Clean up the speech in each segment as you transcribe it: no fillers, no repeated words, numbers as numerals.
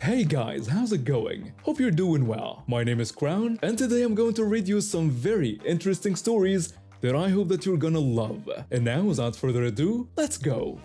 Hey guys, how's it going? Hope you're doing well. My name is Crown, and today I'm going to read you some very interesting stories that I hope that you're gonna love. And now, without further ado, let's go!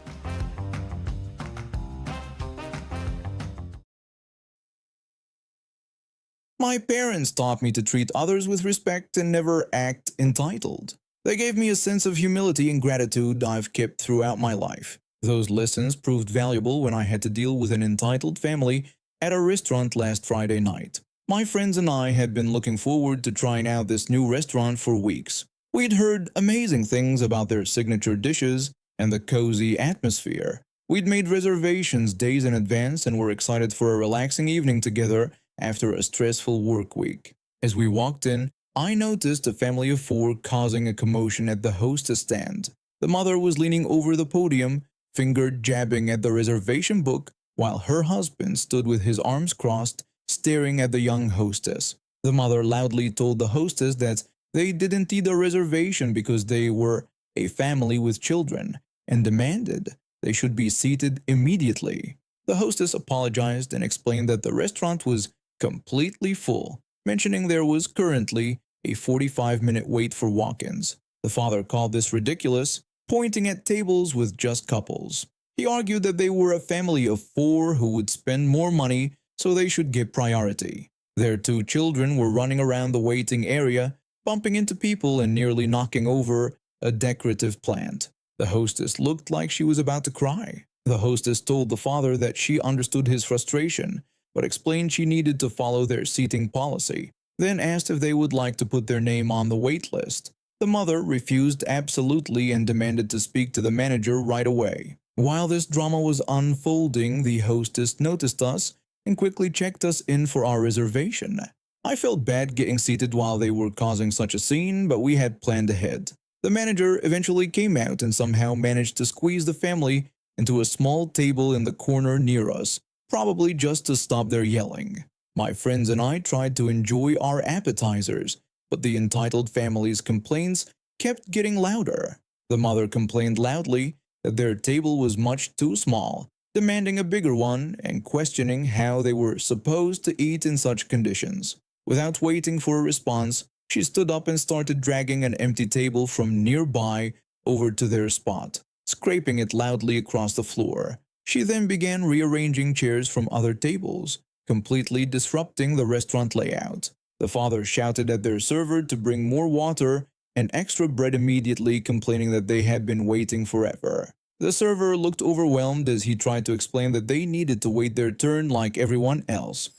My parents taught me to treat others with respect and never act entitled. They gave me a sense of humility and gratitude I've kept throughout my life. Those lessons proved valuable when I had to deal with an entitled family at a restaurant last Friday night. My friends and I had been looking forward to trying out this new restaurant for weeks. We'd heard amazing things about their signature dishes and the cozy atmosphere. We'd made reservations days in advance and were excited for a relaxing evening together after a stressful work week. As we walked in, I noticed a family of four causing a commotion at the hostess stand. The mother was leaning over the podium, finger jabbing at the reservation book, while her husband stood with his arms crossed, staring at the young hostess. The mother loudly told the hostess that they didn't need a reservation because they were a family with children, and demanded they should be seated immediately. The hostess apologized and explained that the restaurant was completely full, mentioning there was currently a 45-minute wait for walk-ins. The father called this ridiculous, pointing at tables with just couples. He argued that they were a family of four who would spend more money, so they should get priority. Their two children were running around the waiting area, bumping into people and nearly knocking over a decorative plant. The hostess looked like she was about to cry. The hostess told the father that she understood his frustration, but explained she needed to follow their seating policy, then asked if they would like to put their name on the wait list. The mother refused absolutely and demanded to speak to the manager right away. While this drama was unfolding, the hostess noticed us and quickly checked us in for our reservation. I felt bad getting seated while they were causing such a scene, but we had planned ahead. The manager eventually came out and somehow managed to squeeze the family into a small table in the corner near us, probably just to stop their yelling. My friends and I tried to enjoy our appetizers, but the entitled family's complaints kept getting louder. The mother complained loudly that their table was much too small, demanding a bigger one and questioning how they were supposed to eat in such conditions. Without waiting for a response, she stood up and started dragging an empty table from nearby over to their spot, scraping it loudly across the floor. She then began rearranging chairs from other tables, completely disrupting the restaurant layout. The father shouted at their server to bring more water and extra bread immediately, complaining that they had been waiting forever. The server looked overwhelmed as he tried to explain that they needed to wait their turn like everyone else.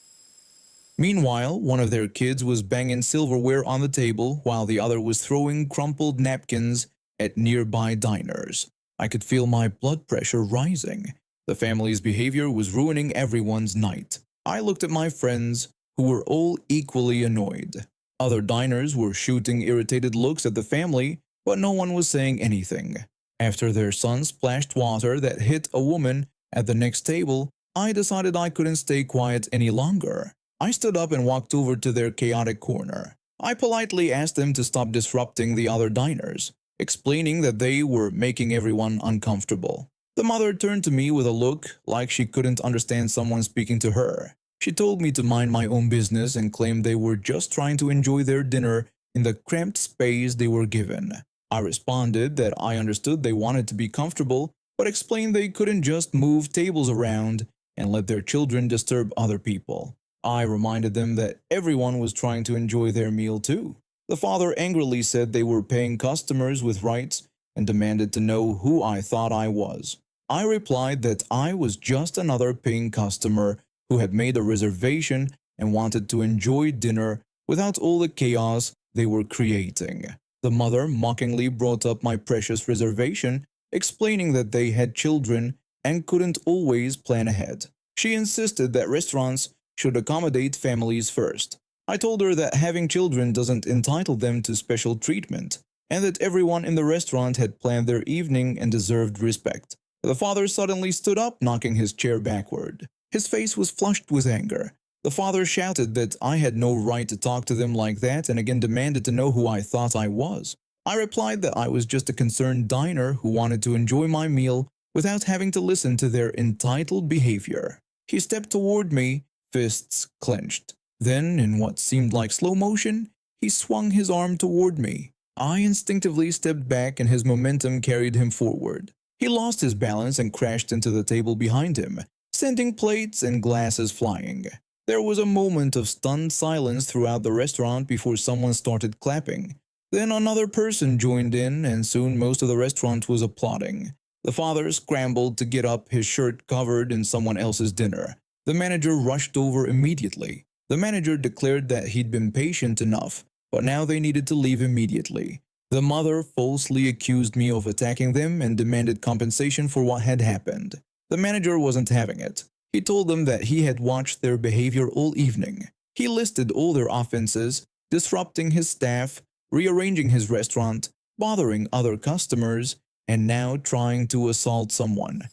Meanwhile, one of their kids was banging silverware on the table while the other was throwing crumpled napkins at nearby diners. I could feel my blood pressure rising. The family's behavior was ruining everyone's night. I looked at my friends, who were all equally annoyed. Other diners were shooting irritated looks at the family, but no one was saying anything. After their son splashed water that hit a woman at the next table, I decided I couldn't stay quiet any longer. I stood up and walked over to their chaotic corner. I politely asked them to stop disrupting the other diners, explaining that they were making everyone uncomfortable. The mother turned to me with a look like she couldn't understand someone speaking to her. She told me to mind my own business and claimed they were just trying to enjoy their dinner in the cramped space they were given. I responded that I understood they wanted to be comfortable, but explained they couldn't just move tables around and let their children disturb other people. I reminded them that everyone was trying to enjoy their meal too. The father angrily said they were paying customers with rights and demanded to know who I thought I was. I replied that I was just another paying customer who had made a reservation and wanted to enjoy dinner without all the chaos they were creating. The mother mockingly brought up my precious reservation, explaining that they had children and couldn't always plan ahead. She insisted that restaurants should accommodate families first. I told her that having children doesn't entitle them to special treatment, and that everyone in the restaurant had planned their evening and deserved respect. The father suddenly stood up, knocking his chair backward. His face was flushed with anger. The father shouted that I had no right to talk to them like that and again demanded to know who I thought I was. I replied that I was just a concerned diner who wanted to enjoy my meal without having to listen to their entitled behavior. He stepped toward me fists clenched. Then, in what seemed like slow motion, he swung his arm toward me. I instinctively stepped back and his momentum carried him forward. He lost his balance and crashed into the table behind him, sending plates and glasses flying. There was a moment of stunned silence throughout the restaurant before someone started clapping. Then another person joined in, and soon most of the restaurant was applauding. The father scrambled to get up, his shirt covered in someone else's dinner. The manager rushed over immediately. The manager declared that he'd been patient enough, but now they needed to leave immediately. The mother falsely accused me of attacking them and demanded compensation for what had happened. The manager wasn't having it. He told them that he had watched their behavior all evening. He listed all their offenses: disrupting his staff, rearranging his restaurant, bothering other customers, and now trying to assault someone.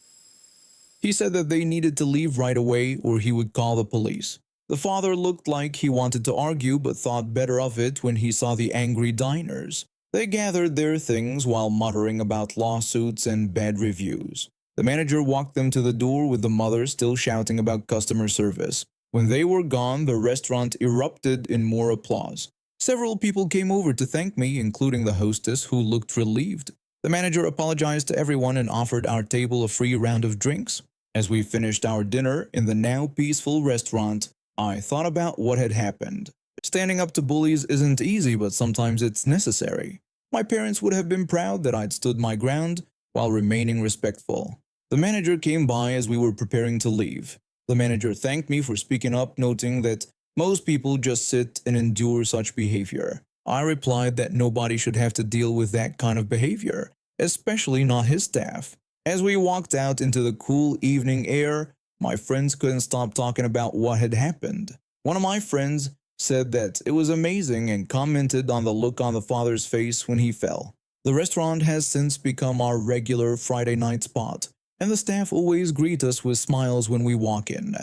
He said that they needed to leave right away or he would call the police. The father looked like he wanted to argue but thought better of it when he saw the angry diners. They gathered their things while muttering about lawsuits and bad reviews. The manager walked them to the door with the mother still shouting about customer service. When they were gone, the restaurant erupted in more applause. Several people came over to thank me, including the hostess, who looked relieved. The manager apologized to everyone and offered our table a free round of drinks. As we finished our dinner in the now peaceful restaurant, I thought about what had happened. Standing up to bullies isn't easy, but sometimes it's necessary. My parents would have been proud that I'd stood my ground while remaining respectful. The manager came by as we were preparing to leave. The manager thanked me for speaking up, noting that most people just sit and endure such behavior. I replied that nobody should have to deal with that kind of behavior, especially not his staff. As we walked out into the cool evening air, my friends couldn't stop talking about what had happened. One of my friends said that it was amazing and commented on the look on the father's face when he fell. The restaurant has since become our regular Friday night spot, and the staff always greet us with smiles when we walk in.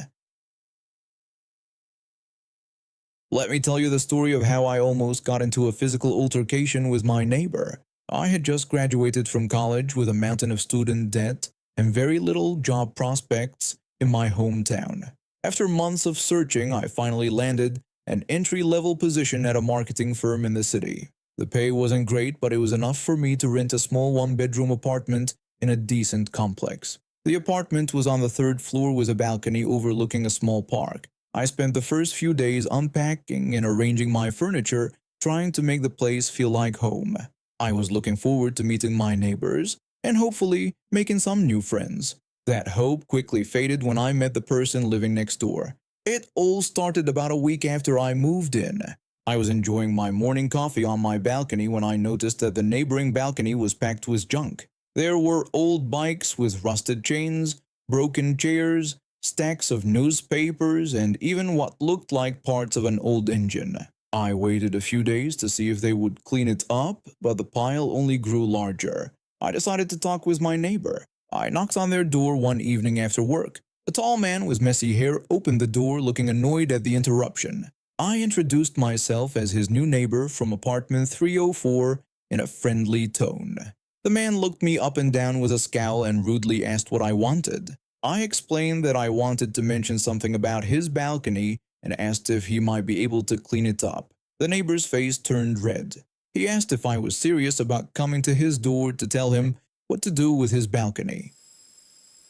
Let me tell you the story of how I almost got into a physical altercation with my neighbor. I had just graduated from college with a mountain of student debt and very little job prospects in my hometown. After months of searching, I finally landed an entry-level position at a marketing firm in the city. The pay wasn't great, but it was enough for me to rent a small one-bedroom apartment in a decent complex. The apartment was on the third floor with a balcony overlooking a small park. I spent the first few days unpacking and arranging my furniture, trying to make the place feel like home. I was looking forward to meeting my neighbors and hopefully making some new friends. That hope quickly faded when I met the person living next door. It all started about a week after I moved in. I was enjoying my morning coffee on my balcony when I noticed that the neighboring balcony was packed with junk. There were old bikes with rusted chains, broken chairs, stacks of newspapers, and even what looked like parts of an old engine. I waited a few days to see if they would clean it up, but the pile only grew larger. I decided to talk with my neighbor. I knocked on their door one evening after work. A tall man with messy hair opened the door, looking annoyed at the interruption. I introduced myself as his new neighbor from apartment 304 in a friendly tone. The man looked me up and down with a scowl and rudely asked what I wanted. I explained that I wanted to mention something about his balcony and asked if he might be able to clean it up. The neighbor's face turned red. He asked if I was serious about coming to his door to tell him what to do with his balcony.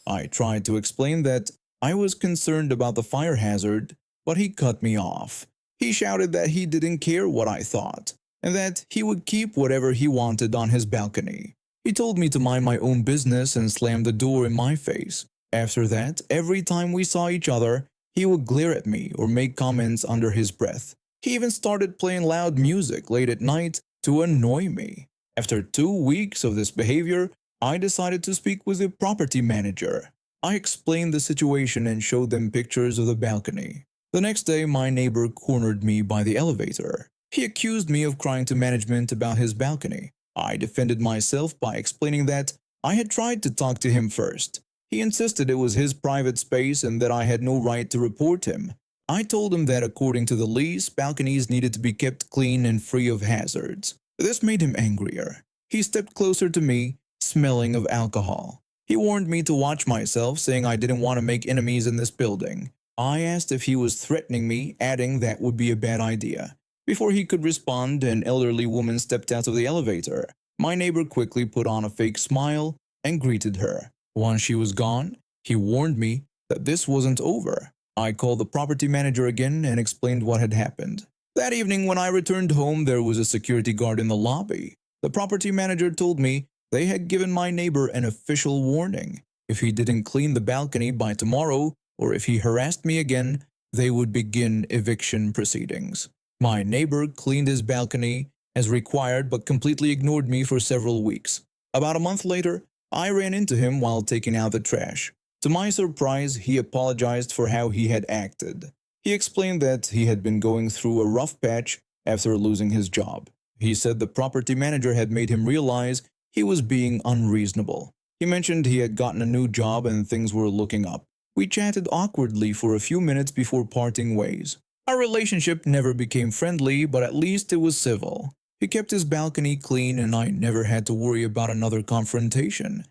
I tried to explain that I was concerned about the fire hazard, but he cut me off. He shouted that he didn't care what I thought, and that he would keep whatever he wanted on his balcony. He told me to mind my own business and slammed the door in my face. After that, every time we saw each other, he would glare at me or make comments under his breath. He even started playing loud music late at night to annoy me. After 2 weeks of this behavior, I decided to speak with the property manager. I explained the situation and showed them pictures of the balcony. The next day, my neighbor cornered me by the elevator. He accused me of crying to management about his balcony. I defended myself by explaining that I had tried to talk to him first. He insisted it was his private space and that I had no right to report him. I told him that according to the lease, balconies needed to be kept clean and free of hazards. This made him angrier. He stepped closer to me, smelling of alcohol. He warned me to watch myself, saying I didn't want to make enemies in this building. I asked if he was threatening me, adding that would be a bad idea. Before he could respond, an elderly woman stepped out of the elevator. My neighbor quickly put on a fake smile and greeted her. Once she was gone, he warned me that this wasn't over. I called the property manager again and explained what had happened. That evening, when I returned home, there was a security guard in the lobby. The property manager told me they had given my neighbor an official warning. If he didn't clean the balcony by tomorrow, or if he harassed me again, they would begin eviction proceedings. My neighbor cleaned his balcony as required but completely ignored me for several weeks. About a month later, I ran into him while taking out the trash. To my surprise, he apologized for how he had acted. He explained that he had been going through a rough patch after losing his job. He said the property manager had made him realize he was being unreasonable. He mentioned he had gotten a new job and things were looking up. We chatted awkwardly for a few minutes before parting ways. Our relationship never became friendly, but at least it was civil. He kept his balcony clean and I never had to worry about another confrontation.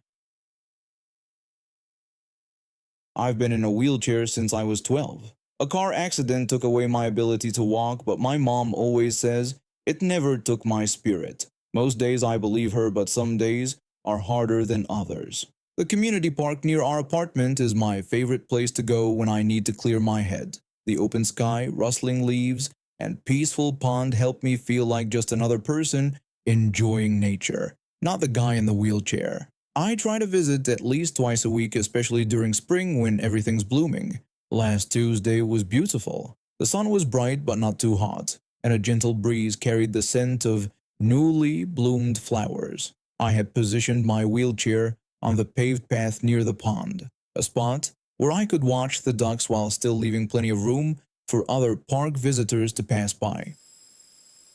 I've been in a wheelchair since I was 12. A car accident took away my ability to walk, but my mom always says it never took my spirit. Most days I believe her, but some days are harder than others. The community park near our apartment is my favorite place to go when I need to clear my head. The open sky, rustling leaves, and peaceful pond help me feel like just another person enjoying nature, not the guy in the wheelchair. I try to visit at least twice a week, especially during spring when everything's blooming. Last Tuesday was beautiful. The sun was bright but not too hot, and a gentle breeze carried the scent of newly bloomed flowers. I had positioned my wheelchair on the paved path near the pond, a spot where I could watch the ducks while still leaving plenty of room for other park visitors to pass by.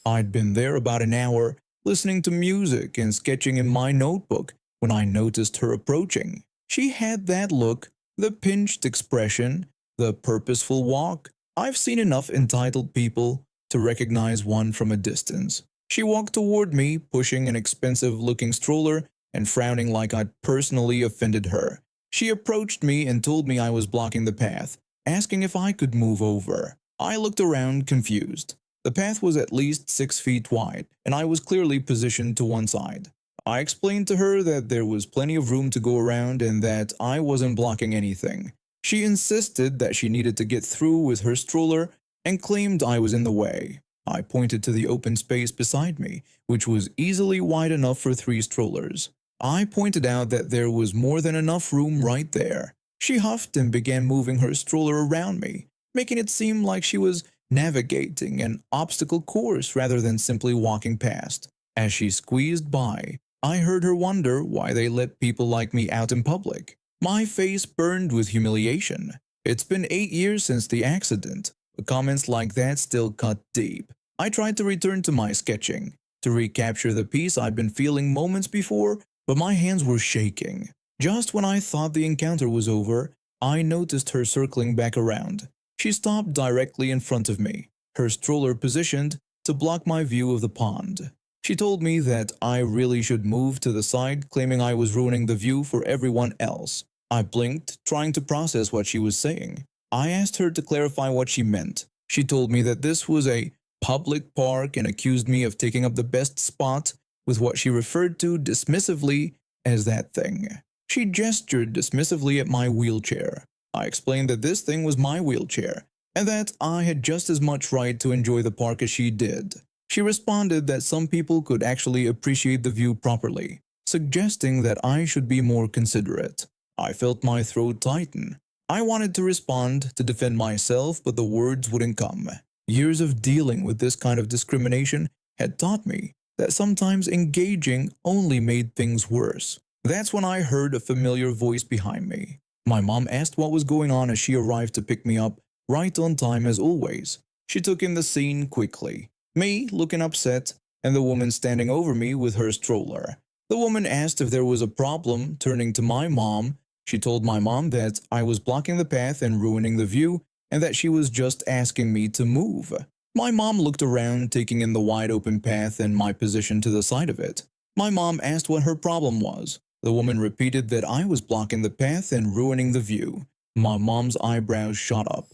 I'd been there about an hour, listening to music and sketching in my notebook, when I noticed her approaching. She had that look, the pinched expression, the purposeful walk. I've seen enough entitled people to recognize one from a distance. She walked toward me, pushing an expensive-looking stroller and frowning like I'd personally offended her. She approached me and told me I was blocking the path, asking if I could move over. I looked around, confused. The path was at least 6 feet wide, and I was clearly positioned to one side. I explained to her that there was plenty of room to go around and that I wasn't blocking anything. She insisted that she needed to get through with her stroller and claimed I was in the way. I pointed to the open space beside me, which was easily wide enough for 3 strollers. I pointed out that there was more than enough room right there. She huffed and began moving her stroller around me, making it seem like she was navigating an obstacle course rather than simply walking past. As she squeezed by, I heard her wonder why they let people like me out in public. My face burned with humiliation. It's been 8 years since the accident, but comments like that still cut deep. I tried to return to my sketching, to recapture the peace I'd been feeling moments before, but my hands were shaking. Just when I thought the encounter was over, I noticed her circling back around. She stopped directly in front of me, her stroller positioned to block my view of the pond. She told me that I really should move to the side, claiming I was ruining the view for everyone else. I blinked, trying to process what she was saying. I asked her to clarify what she meant. She told me that this was a public park and accused me of taking up the best spot with what she referred to dismissively as that thing. She gestured dismissively at my wheelchair. I explained that this thing was my wheelchair, and that I had just as much right to enjoy the park as she did. She responded that some people could actually appreciate the view properly, suggesting that I should be more considerate. I felt my throat tighten. I wanted to respond, to defend myself, but the words wouldn't come. Years of dealing with this kind of discrimination had taught me that sometimes engaging only made things worse. That's when I heard a familiar voice behind me. My mom asked what was going on as she arrived to pick me up, right on time as always. She took in the scene quickly. Me looking upset, and the woman standing over me with her stroller. The woman asked if there was a problem, turning to my mom. She told my mom that I was blocking the path and ruining the view, and that she was just asking me to move. My mom looked around, taking in the wide open path and my position to the side of it. My mom asked what her problem was. The woman repeated that I was blocking the path and ruining the view. My mom's eyebrows shot up.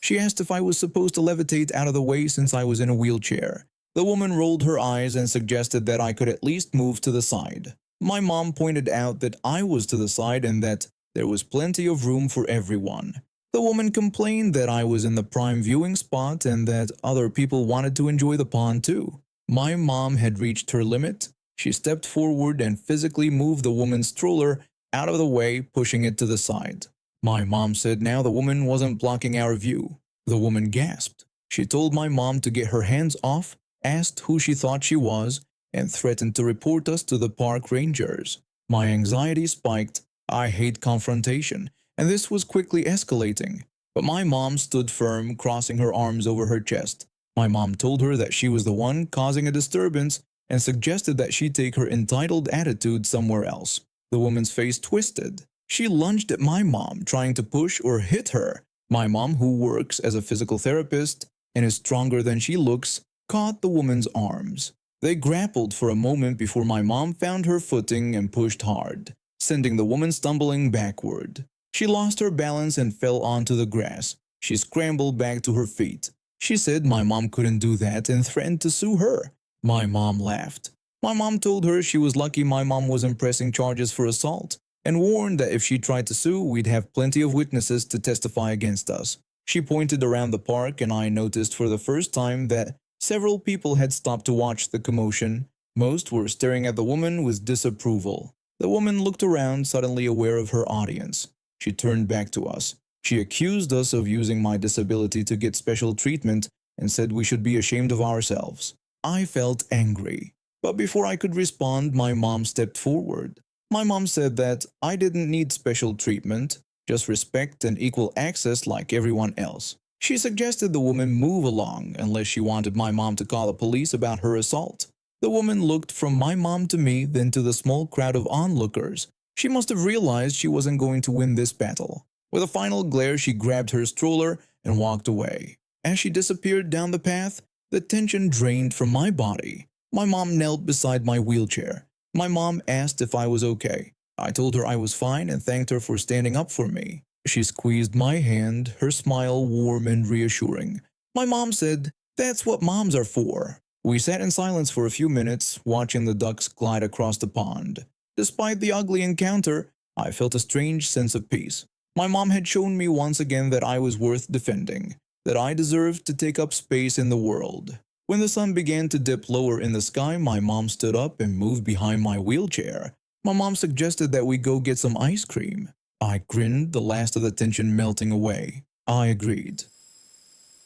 She asked if I was supposed to levitate out of the way since I was in a wheelchair. The woman rolled her eyes and suggested that I could at least move to the side. My mom pointed out that I was to the side and that there was plenty of room for everyone. The woman complained that I was in the prime viewing spot and that other people wanted to enjoy the pond too. My mom had reached her limit. She stepped forward and physically moved the woman's stroller out of the way, pushing it to the side. My mom said now the woman wasn't blocking our view. The woman gasped. She told my mom to get her hands off, asked who she thought she was, and threatened to report us to the park rangers. My anxiety spiked. I hate confrontation, and this was quickly escalating. But my mom stood firm, crossing her arms over her chest. My mom told her that she was the one causing a disturbance and suggested that she take her entitled attitude somewhere else. The woman's face twisted. She lunged at my mom, trying to push or hit her. My mom, who works as a physical therapist and is stronger than she looks, caught the woman's arms. They grappled for a moment before my mom found her footing and pushed hard, sending the woman stumbling backward. She lost her balance and fell onto the grass. She scrambled back to her feet. She said my mom couldn't do that and threatened to sue her. My mom laughed. My mom told her she was lucky my mom wasn't pressing charges for assault, and warned that if she tried to sue, we'd have plenty of witnesses to testify against us. She pointed around the park, and I noticed for the first time that several people had stopped to watch the commotion. Most were staring at the woman with disapproval. The woman looked around, suddenly aware of her audience. She turned back to us. She accused us of using my disability to get special treatment and said we should be ashamed of ourselves. I felt angry, but before I could respond, my mom stepped forward. My mom said that I didn't need special treatment, just respect and equal access like everyone else. She suggested the woman move along unless she wanted my mom to call the police about her assault. The woman looked from my mom to me, then to the small crowd of onlookers. She must have realized she wasn't going to win this battle. With a final glare, she grabbed her stroller and walked away. As she disappeared down the path, the tension drained from my body. My mom knelt beside my wheelchair. My mom asked if I was okay. I told her I was fine and thanked her for standing up for me. She squeezed my hand, her smile warm and reassuring. My mom said, "That's what moms are for." We sat in silence for a few minutes, watching the ducks glide across the pond. Despite the ugly encounter, I felt a strange sense of peace. My mom had shown me once again that I was worth defending, that I deserved to take up space in the world. When the sun began to dip lower in the sky, my mom stood up and moved behind my wheelchair. My mom suggested that we go get some ice cream. I grinned, the last of the tension melting away. I agreed.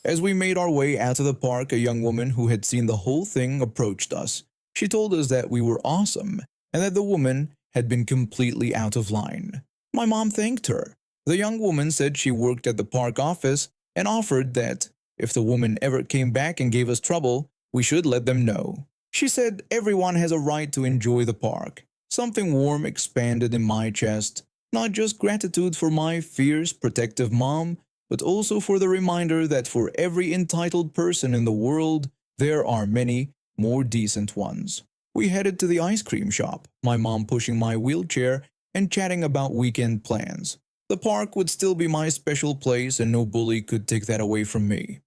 As we made our way out of the park, a young woman who had seen the whole thing approached us. She told us that we were awesome and that the woman had been completely out of line. My mom thanked her. The young woman said she worked at the park office and offered that if the woman ever came back and gave us trouble, we should let them know. She said everyone has a right to enjoy the park. Something warm expanded in my chest. Not just gratitude for my fierce, protective mom, but also for the reminder that for every entitled person in the world, there are many more decent ones. We headed to the ice cream shop, my mom pushing my wheelchair and chatting about weekend plans. The park would still be my special place and no bully could take that away from me.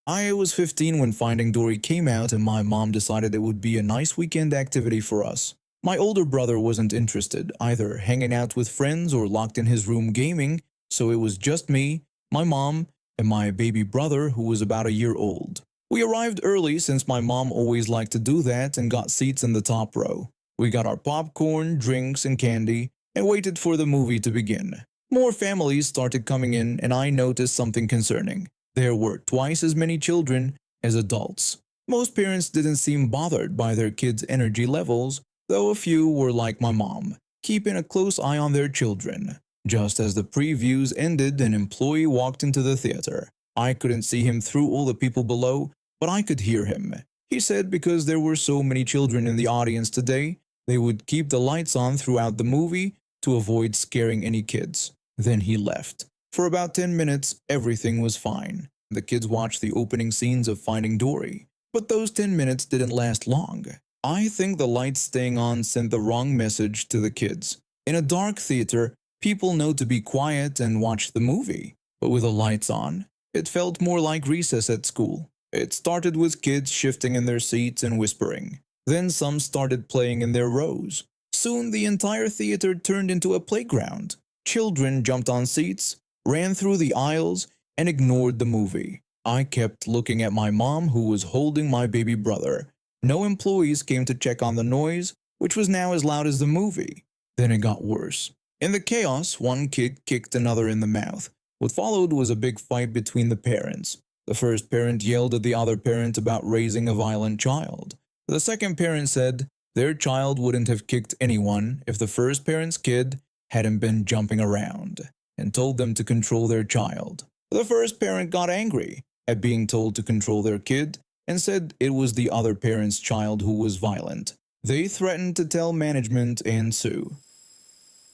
I was 15 when Finding Dory came out and my mom decided it would be a nice weekend activity for us. My older brother wasn't interested, either hanging out with friends or locked in his room gaming, so it was just me, my mom, and my baby brother who was about a year old. We arrived early since my mom always liked to do that and got seats in the top row. We got our popcorn, drinks, and candy and waited for the movie to begin. More families started coming in and I noticed something concerning. There were twice as many children as adults. Most parents didn't seem bothered by their kids' energy levels, though a few were like my mom, keeping a close eye on their children. Just as the previews ended, an employee walked into the theater. I couldn't see him through all the people below, but I could hear him. He said because there were so many children in the audience today, they would keep the lights on throughout the movie to avoid scaring any kids. Then he left. For about 10 minutes, everything was fine. The kids watched the opening scenes of Finding Dory. But those 10 minutes didn't last long. I think the lights staying on sent the wrong message to the kids. In a dark theater, people know to be quiet and watch the movie. But with the lights on, it felt more like recess at school. It started with kids shifting in their seats and whispering. Then some started playing in their rows. Soon the entire theater turned into a playground. Children jumped on seats, ran through the aisles, and ignored the movie. I kept looking at my mom, who was holding my baby brother. No employees came to check on the noise, which was now as loud as the movie. Then it got worse. In the chaos, one kid kicked another in the mouth. What followed was a big fight between the parents. The first parent yelled at the other parent about raising a violent child. The second parent said their child wouldn't have kicked anyone if the first parent's kid hadn't been jumping around, and told them to control their child. The first parent got angry at being told to control their kid and said it was the other parent's child who was violent. They threatened to tell management and sue.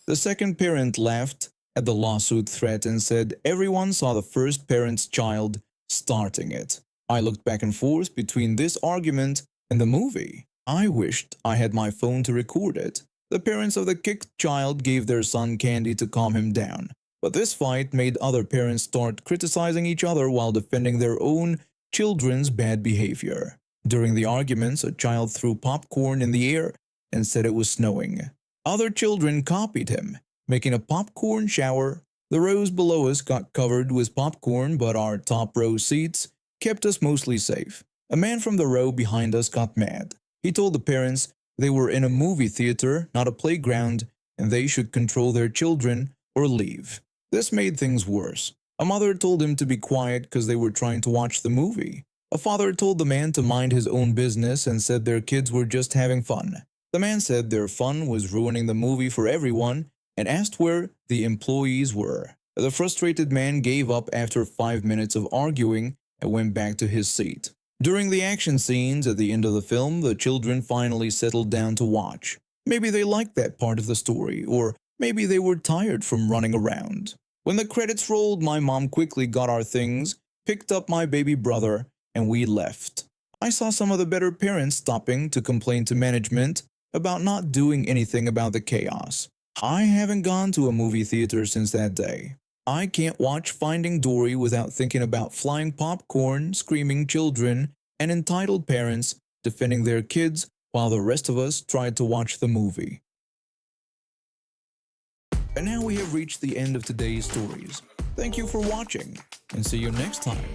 The second parent laughed at the lawsuit threat and said everyone saw the first parent's child starting it. I looked back and forth between this argument and the movie. I wished I had my phone to record it. The parents of the kicked child gave their son candy to calm him down. But this fight made other parents start criticizing each other while defending their own children's bad behavior. During the arguments, a child threw popcorn in the air and said it was snowing. Other children copied him, making a popcorn shower. The rows below us got covered with popcorn, but our top row seats kept us mostly safe. A man from the row behind us got mad. He told the parents they were in a movie theater, not a playground, and they should control their children or leave. This made things worse. A mother told him to be quiet because they were trying to watch the movie. A father told the man to mind his own business and said their kids were just having fun. The man said their fun was ruining the movie for everyone and asked where the employees were. The frustrated man gave up after 5 minutes of arguing and went back to his seat. During the action scenes at the end of the film, the children finally settled down to watch. Maybe they liked that part of the story, or maybe they were tired from running around. When the credits rolled, my mom quickly got our things, picked up my baby brother, and we left. I saw some of the better parents stopping to complain to management about not doing anything about the chaos. I haven't gone to a movie theater since that day. I can't watch Finding Dory without thinking about flying popcorn, screaming children, and entitled parents defending their kids while the rest of us tried to watch the movie. And now we have reached the end of today's stories. Thank you for watching, and see you next time.